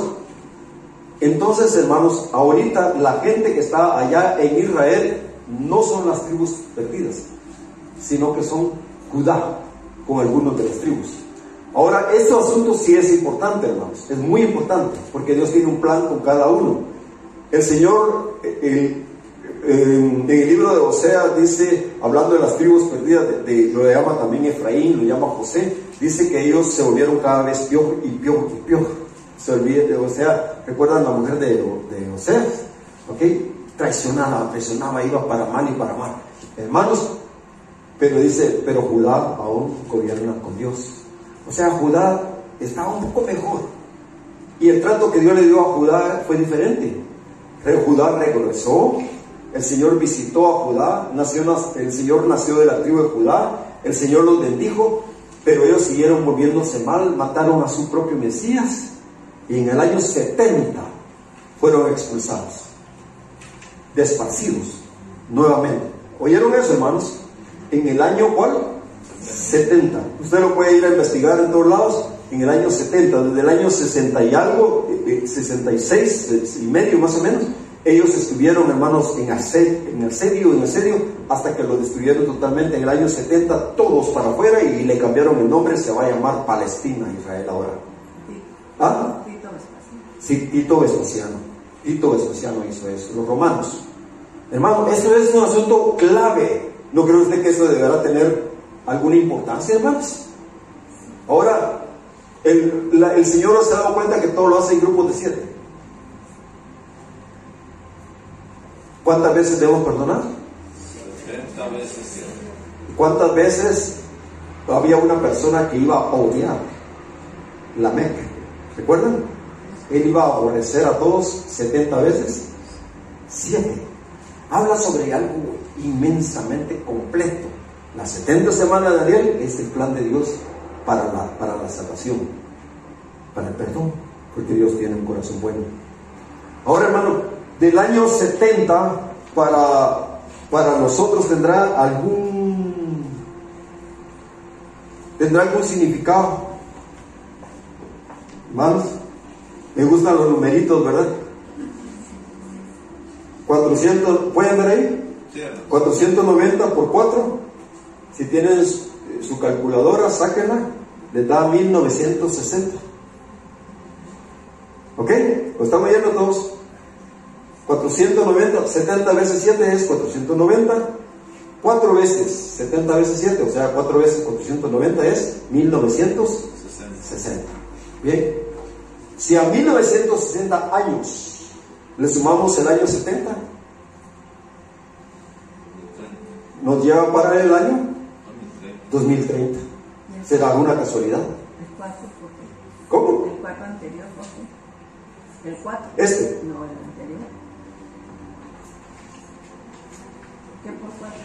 entonces hermanos, ahorita la gente que está allá en Israel no son las tribus perdidas, sino que son Judá, con algunos de las tribus. Ahora, este asunto sí es importante, hermanos, es muy importante, porque Dios tiene un plan con cada uno. El Señor, en el libro de Oseas dice, hablando de las tribus perdidas, lo llama también Efraín, lo llama José, dice que ellos se volvieron cada vez peor y peor y peor. Se olvide de Oseas, ¿recuerdan la mujer de Oseas? ¿Ok? Traicionaba, iba para mal y para mal. Hermanos, pero dice, pero Judá aún gobierna con Dios. O sea, Judá estaba un poco mejor. Y el trato que Dios le dio a Judá fue diferente. Judá regresó, el Señor visitó a Judá, el Señor nació de la tribu de Judá, el Señor los bendijo, pero ellos siguieron volviéndose mal, mataron a su propio Mesías, y en el año 70 fueron expulsados, desparcidos nuevamente. ¿Oyeron eso, hermanos? En el año, ¿cuál? 70. Usted lo puede ir a investigar en todos lados. En el año 70, desde el año 60 y algo, 66 y medio más o menos, ellos estuvieron, hermanos, en asedio, hasta que lo destruyeron totalmente. En el año 70, todos para afuera, y le cambiaron el nombre, se va a llamar Palestina, Israel ahora. ¿Ah? Sí, Tito Vespasiano hizo eso, los romanos. Hermano, eso es un asunto clave. ¿No cree usted que eso deberá tener alguna importancia, hermanos? Ahora, el Señor se ha dado cuenta que todo lo hace en grupos de 7. ¿Cuántas veces debemos perdonar? 70 veces 7. ¿Cuántas veces había una persona que iba a odiar la Meca? ¿Recuerdan? Él iba a aborrecer a todos 70 veces 7. Habla sobre algo inmensamente completo. La 70 semana de Daniel es el plan de Dios para la salvación, para el perdón, porque Dios tiene un corazón bueno. Ahora, hermano, del año 70 para nosotros tendrá algún significado. Hermanos, me gustan los numeritos, ¿verdad? 400, ¿pueden ver ahí? Sí. 490 por 4. Si tienen su calculadora, sáquenla, les da 1960. ¿Ok? ¿Lo estamos viendo todos? 490, 70 veces 7 es 490. 4 veces 70 veces 7, o sea, 4 veces 490 es 1960. Bien. Si a 1960 años le sumamos el año 70, nos lleva para el año 2030. ¿Será alguna casualidad? El 4, ¿por qué? ¿Cómo? El 4 anterior, ¿por qué? El 4. Este. No, el anterior. ¿Qué por 4?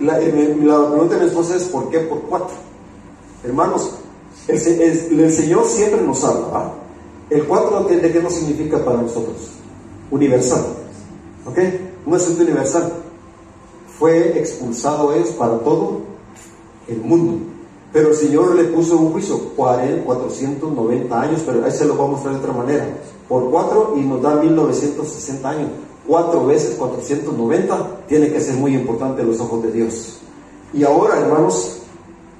La pregunta de mi esposa es ¿por qué por 4? Hermanos, el Señor siempre nos habla, ¿va? El 4, ¿de qué nos significa para nosotros? Universal. ¿Ok? Un asunto universal. Fue expulsado ellos para todo el mundo. Pero el Señor le puso un juicio, 490 años, pero ahí se lo voy a mostrar de otra manera. Por 4 y nos da 1960 años. 4 veces 490 tiene que ser muy importante en los ojos de Dios. Y ahora, hermanos,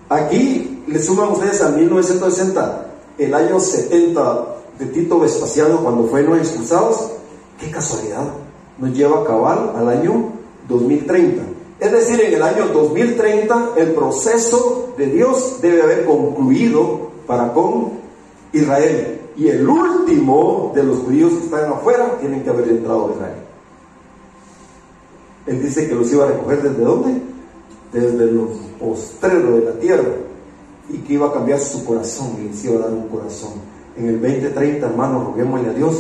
aquí le suman ustedes a 1960, el año 70 de Tito Vespasiano, cuando fueron expulsados. ¡Qué casualidad! Nos lleva a cabal al año 2030. Es decir, en el año 2030 el proceso de Dios debe haber concluido para con Israel. Y el último de los judíos que están afuera tienen que haber entrado a Israel. Él dice que los iba a recoger ¿desde dónde? Desde los postreros de la tierra. Y que iba a cambiar su corazón y les iba a dar un corazón. En el 2030, hermanos, roguémosle a Dios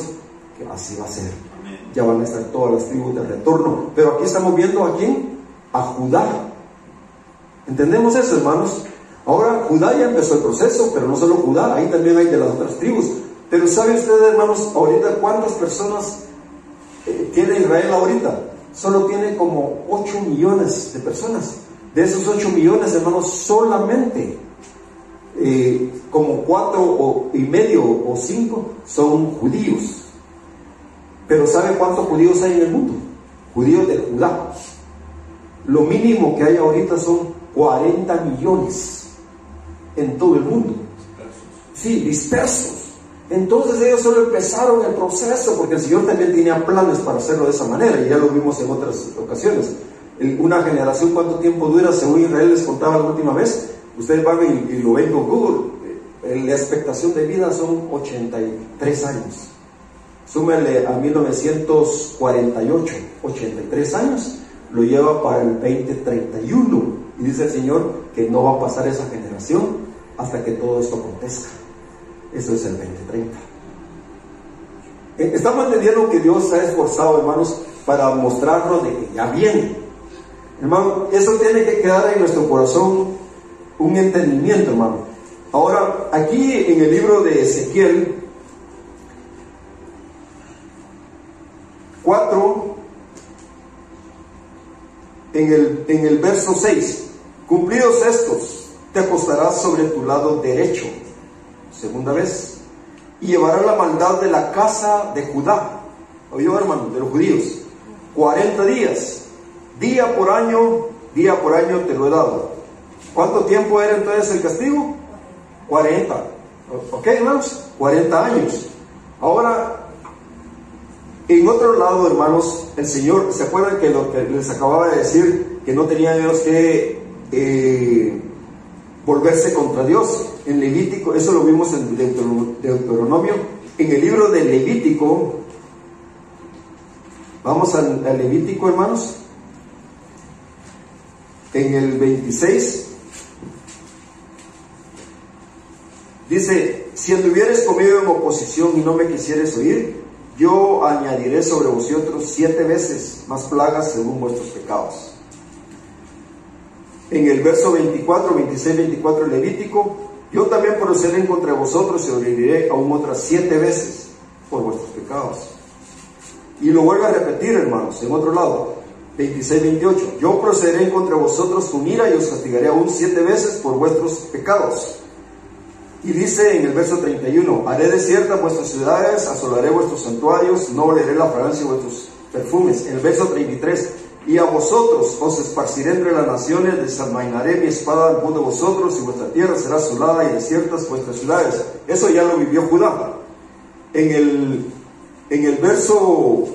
que así va a ser. Ya van a estar todas las tribus de retorno. Pero aquí estamos viendo a quién, a Judá. ¿Entendemos eso, hermanos? Ahora Judá ya empezó el proceso, pero no solo Judá, ahí también hay de las otras tribus. Pero ¿sabe usted, hermanos, ahorita cuántas personas tiene Israel ahorita? Solo tiene como 8 millones de personas. De esos 8 millones, hermanos, solamente como 4,5 o 5 son judíos. Pero ¿sabe cuántos judíos hay en el mundo? Judíos de Judá. Lo mínimo que hay ahorita son 40 millones en todo el mundo. Sí, dispersos. Entonces ellos solo empezaron el proceso, porque el Señor también tenía planes para hacerlo de esa manera, y ya lo vimos en otras ocasiones. Una generación, ¿cuánto tiempo dura? Según Israel les contaba la última vez, ustedes van y lo ven con Google, la expectación de vida son 83 años. Súmele a 1948, 83 años, lo lleva para el 2031, y dice el Señor que no va a pasar esa generación hasta que todo esto acontezca. Eso es el 2030. Estamos entendiendo que Dios se ha esforzado, hermanos, para mostrarnos de que ya viene. Hermano, eso tiene que quedar en nuestro corazón, un entendimiento, hermano. Ahora, aquí en el libro de Ezequiel 4, en el verso 6, cumplidos estos, te acostarás sobre tu lado derecho, segunda vez, y llevarás la maldad de la casa de Judá, oyó, hermano, de los judíos, 40 días, día por año te lo he dado. ¿Cuánto tiempo era entonces el castigo? 40. ¿Ok, hermanos? 40 años. Ahora, en otro lado, hermanos, el Señor, ¿se acuerdan que lo que les acababa de decir? Que no tenían ellos que volverse contra Dios. En Levítico, eso lo vimos en Deuteronomio. En el libro de Levítico, vamos al Levítico, hermanos. En el 26, dice: si anduvieres conmigo en oposición y no me quisieres oír, yo añadiré sobre vosotros 7 veces más plagas según vuestros pecados. En el verso 24, 26, 24 Levítico: yo también procederé contra vosotros y os heriré aún otras 7 veces por vuestros pecados. Y lo vuelve a repetir, hermanos, en otro lado, 26, 28: yo procederé contra vosotros con ira y os castigaré aún 7 veces por vuestros pecados. Y dice en el verso 31: haré desiertas vuestras ciudades, asolaré vuestros santuarios, no oleré la fragancia de vuestros perfumes. En el verso 33: y a vosotros os esparciré entre las naciones, desenvainaré mi espada en pos de vosotros, y vuestra tierra será asolada y desiertas vuestras ciudades. Eso ya lo vivió Judá. En el verso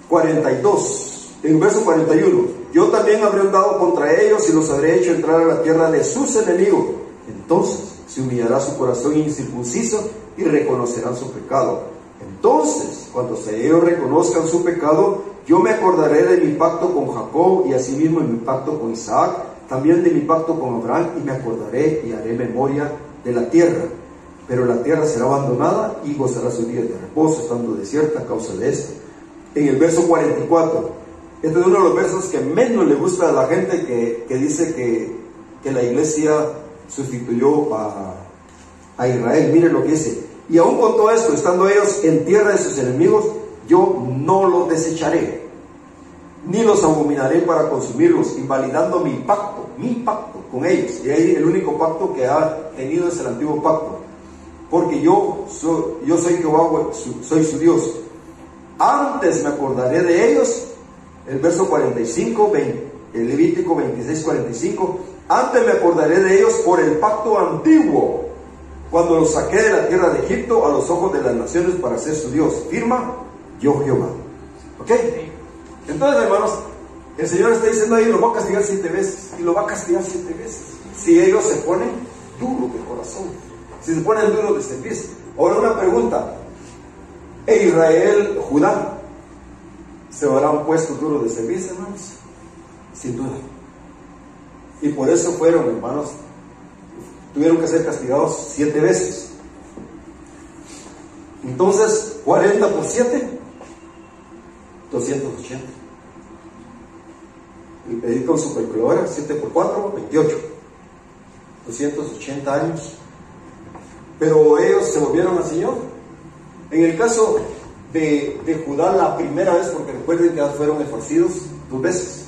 42, en el verso 41: yo también habré andado contra ellos y los habré hecho entrar a la tierra de sus enemigos. Entonces se humillará su corazón incircunciso y reconocerán su pecado. Entonces, cuando ellos reconozcan su pecado, yo me acordaré de mi pacto con Jacob y asimismo de mi pacto con Isaac, también de mi pacto con Abraham, y me acordaré y haré memoria de la tierra. Pero la tierra será abandonada y gozará sus días de reposo, estando desierta a causa de esto. En el verso 44, este es uno de los versos que menos le gusta a la gente que dice que la iglesia sustituyó a Israel. Miren lo que dice: y aún con todo esto, estando ellos en tierra de sus enemigos, yo no los desecharé, ni los abominaré para consumirlos, invalidando mi pacto con ellos. Y ahí el único pacto que ha tenido es el antiguo pacto, porque yo soy Jehová, soy su Dios. Antes me acordaré de ellos, el verso 45, el Levítico 26, 45, antes me acordaré de ellos por el pacto antiguo, cuando los saqué de la tierra de Egipto a los ojos de las naciones para ser su Dios. Firma yo Jehová. ¿Ok? Entonces, hermanos, el Señor está diciendo ahí: lo va a castigar 7 veces, y lo va a castigar 7 veces, si ellos se ponen duros de corazón, si se ponen duros de servicio. Ahora una pregunta: Israel, Judá, ¿se habrán puesto duros de servicio, hermanos? Sin duda. Y por eso fueron, hermanos, tuvieron que ser castigados 7 veces. Entonces, 40 por 7, 280. Y pedí con su calculadora: 7 por 4, 28. 280 años. Pero ellos se volvieron al Señor. En el caso de Judá, la primera vez, porque recuerden que fueron esparcidos 2 veces.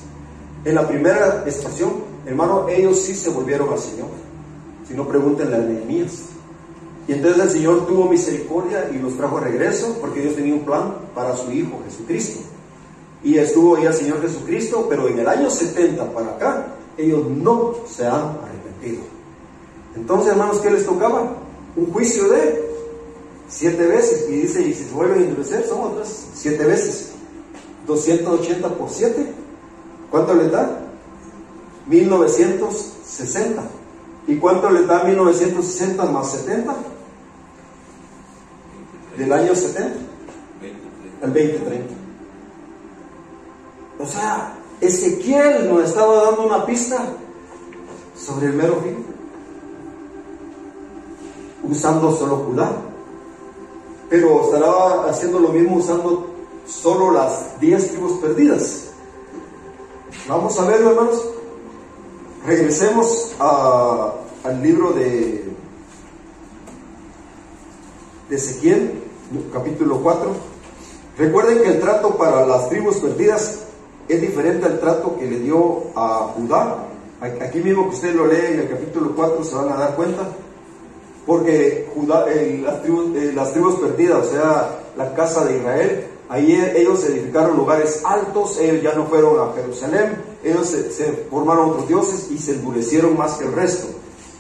En la primera expansión, hermano, ellos sí se volvieron al Señor. Si no, pregúntenle a Nehemías. Y entonces el Señor tuvo misericordia y los trajo a regreso, porque Dios tenía un plan para su Hijo Jesucristo. Y estuvo ahí el Señor Jesucristo, pero en el año 70 para acá, ellos no se han arrepentido. Entonces, hermanos, ¿qué les tocaba? Un juicio de 7 veces. Y dice, y si se vuelven a endurecer, son otras 7 veces. 280 por 7. ¿Cuánto les da? 1960. ¿Y cuánto les da 1960 más 70? Del año 70 al 2030. O sea, Ezequiel nos estaba dando una pista sobre el mero fin, usando solo Judá, pero estará haciendo lo mismo usando solo las 10 tribus perdidas. Vamos a verlo, hermanos. Regresemos al libro de Ezequiel, capítulo 4. Recuerden que el trato para las tribus perdidas es diferente al trato que le dio a Judá. Aquí mismo que ustedes lo leen en el capítulo 4 se van a dar cuenta, porque Judá, las tribus perdidas, o sea, la casa de Israel, ahí ellos edificaron lugares altos, ellos ya no fueron a Jerusalén, ellos se formaron otros dioses y se endurecieron más que el resto.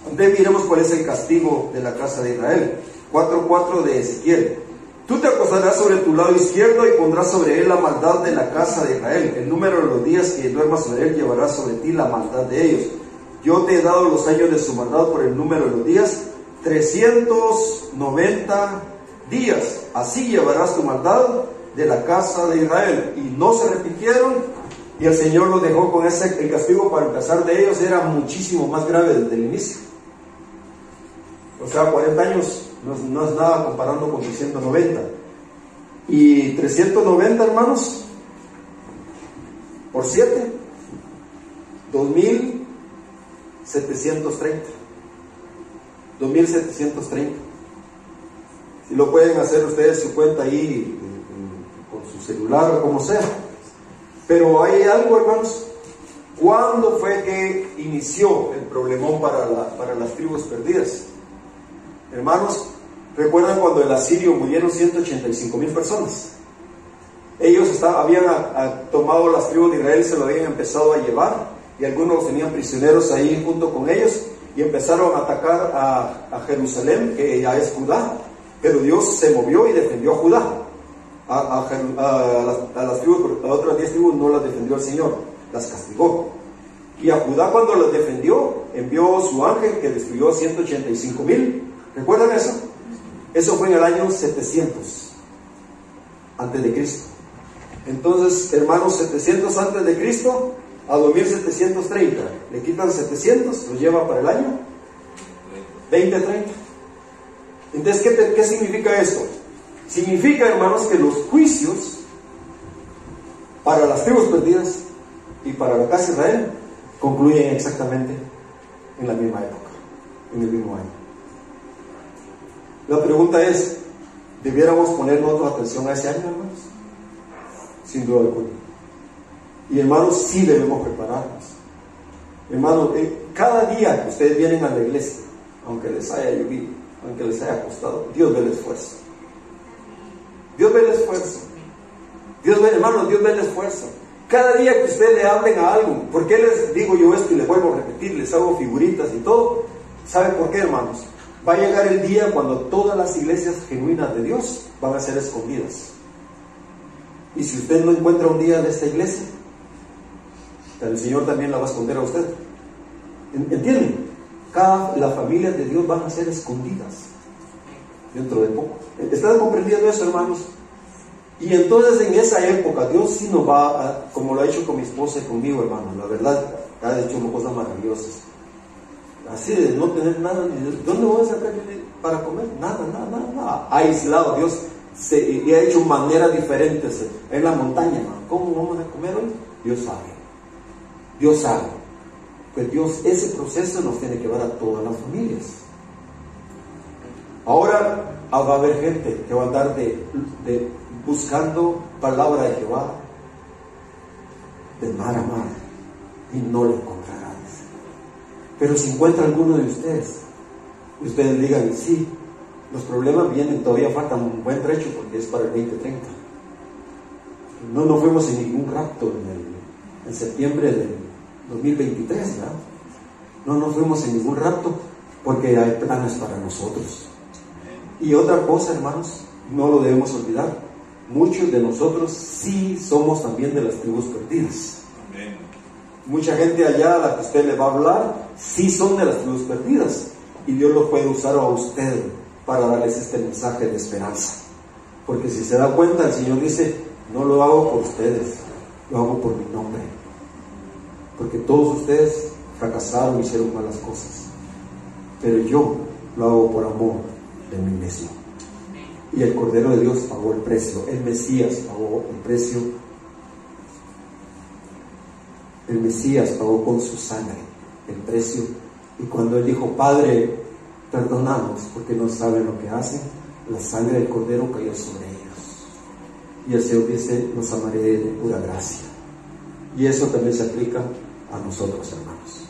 Entonces miremos cuál es el castigo de la casa de Israel. 4:4 de Ezequiel. Tú te acostarás sobre tu lado izquierdo y pondrás sobre él la maldad de la casa de Israel. El número de los días que duermas sobre él llevará sobre ti la maldad de ellos. Yo te he dado los años de su maldad por el número de los días, 390 días. Así llevarás tu maldad de la casa de Israel. Y no se arrepintieron, y el Señor los dejó con el castigo para empezar de ellos era muchísimo más grave desde el inicio. O sea, 40 años no es nada comparando con 390. Y 390, hermanos, por 7, 2730. 2730. Si lo pueden hacer ustedes su cuenta ahí con su celular o como sea. Pero hay algo, hermanos. ¿Cuándo fue que inició el problemón para las tribus perdidas? Hermanos, ¿recuerdan cuando el asirio murieron 185,000 personas? Ellos habían tomado las tribus de Israel, se lo habían empezado a llevar, y algunos tenían prisioneros ahí junto con ellos, y empezaron a atacar a Jerusalén, que ya es Judá, pero Dios se movió y defendió a Judá. A las tribus, a otras 10 tribus no las defendió el Señor, las castigó. Y a Judá, cuando las defendió, envió su ángel que destruyó 185,000. ¿Recuerdan eso? Eso fue en el año 700 antes de Cristo. Entonces, hermanos, 700 antes de Cristo a 2730, le quitan 700, lo lleva para el año 2030. Entonces, ¿qué significa esto? Significa, hermanos, que los juicios para las tribus perdidas y para la casa de Israel concluyen exactamente en la misma época, en el mismo año. La pregunta es, ¿debiéramos poner nosotros atención a ese año, hermanos? Sin duda alguna. Y hermanos, sí debemos prepararnos. Hermanos, cada día que ustedes vienen a la iglesia, aunque les haya llovido, aunque les haya costado, Dios ve el esfuerzo. Dios ve el esfuerzo. Hermanos, Dios ve el esfuerzo. Cada día que ustedes le hablen a algo, ¿por qué les digo yo esto y les vuelvo a repetir? Les hago figuritas y todo. ¿Saben por qué, hermanos? Va a llegar el día cuando todas las iglesias genuinas de Dios van a ser escondidas. Y si usted no encuentra un día de esta iglesia, el Señor también la va a esconder a usted. ¿Entienden? La familia de Dios van a ser escondidas dentro de poco. ¿Están comprendiendo eso, hermanos? Y entonces en esa época Dios sí nos va como lo ha hecho con mi esposa y conmigo, hermanos. La verdad, ha hecho cosas maravillosas. Así de no tener nada, ¿dónde voy a sacar para comer? Nada. Aislado, Dios y ha hecho maneras diferentes en la montaña, hermano. ¿Cómo vamos a comer hoy? Dios sabe. pues Dios, ese proceso nos tiene que llevar a todas las familias. Ahora va a haber gente que va a andar buscando palabra de Jehová de mar a mar y no lo encontrarán. Pero si encuentra alguno de ustedes y ustedes digan, sí, los problemas vienen, todavía falta un buen trecho porque es para el 2030. No fuimos en ningún rapto en septiembre del 2023, ¿verdad? No fuimos en ningún rapto porque hay planes para nosotros. Y otra cosa, hermanos, no lo debemos olvidar, muchos de nosotros sí somos también de las tribus perdidas. Amén. Mucha gente allá a la que usted le va a hablar, sí son de las tribus perdidas, y Dios lo puede usar a usted para darles este mensaje de esperanza. Porque si se da cuenta, el Señor dice, no lo hago por ustedes, lo hago por mi nombre. Porque todos ustedes fracasaron y hicieron malas cosas, pero yo lo hago por amor de mí mismo. Y el Cordero de Dios pagó el precio, el Mesías pagó el precio. El Mesías pagó con su sangre el precio. Y cuando Él dijo, Padre, perdónanos porque no saben lo que hacen, la sangre del Cordero cayó sobre ellos. Y el Señor dice, los amaré de pura gracia. Y eso también se aplica a nosotros, hermanos.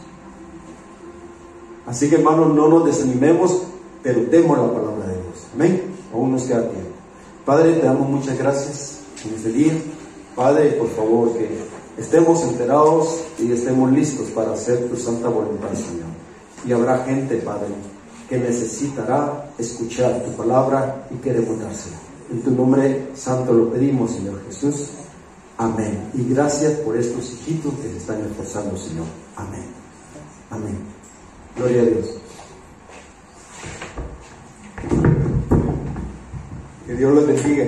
Así que, hermanos, no nos desanimemos, pero demos la palabra de Dios. Amén. Aún nos queda tiempo. Padre, te damos muchas gracias en este día. Padre, por favor, que estemos enterados y estemos listos para hacer tu santa voluntad, Señor. Y habrá gente, Padre, que necesitará escuchar tu palabra y queremos dársela. En tu nombre santo lo pedimos, Señor Jesús. Amén. Y gracias por estos hijitos que se están esforzando, Señor. Amén. Amén. Gloria a Dios. Que Dios los bendiga.